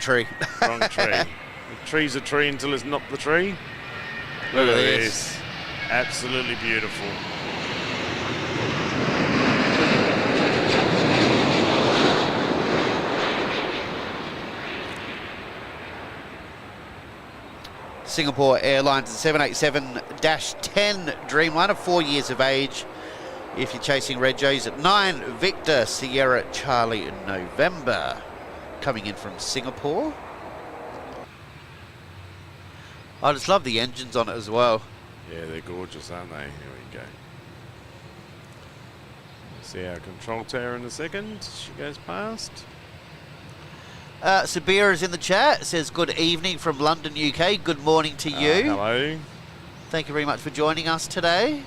tree. Wrong tree. The tree's a tree until it's not the tree. Look at this. Absolutely beautiful. Singapore Airlines 787-10 Dreamliner, 4 years of age. If you're chasing Red Joes at 9, Victor Sierra Charlie November, coming in from Singapore. I just love the engines on it as well. Yeah, they're gorgeous, aren't they? Here we go. See our control tower in a second. She goes past. Sabira is in the chat, says good evening from London, UK. Good morning to you. Hello. Thank you very much for joining us today.